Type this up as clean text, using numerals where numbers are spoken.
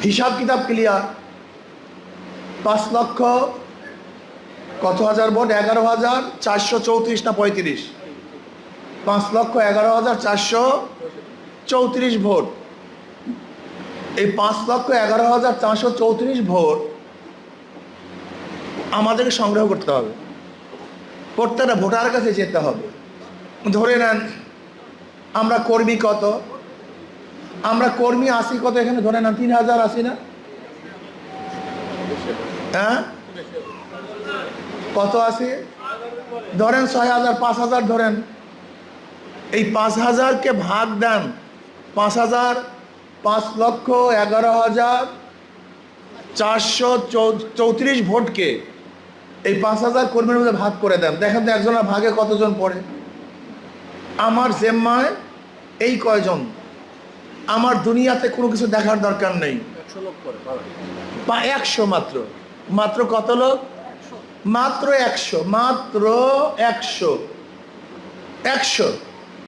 হিসাব কিতাব ক্লিয়ার। 5 লক্ষ কত হাজার ভোট? 11,434 না 35? 5,11,434 ভোট। এই 5,11,434 ভোট আমাদেরকে সংগ্রহ করতে হবে। প্রত্যেকটা ভোটারের কাছে যেতে হবে। ধরে নেন আমরা কর্মী কত, আমরা কর্মী আসি কত, এখানে ধরে নেন 3,000 আসি না? হ্যাঁ, কত আসি? ধরেন 6,000, 5,000 ধরেন। এই 5,000কে ভাগ দেন, 5,000 5,11,434 ভোটকে এই 5,000 কর্মীর মধ্যে ভাগ করে দেন। দেখেন তো একজনের ভাগে কতজন পড়ে। আমার জিম্মায় এই কয়জন, আমার দুনিয়াতে কোনো কিছু দেখার দরকার নেই। 100 মাত্র, মাত্র কত লোক? মাত্র 100, মাত্র 100।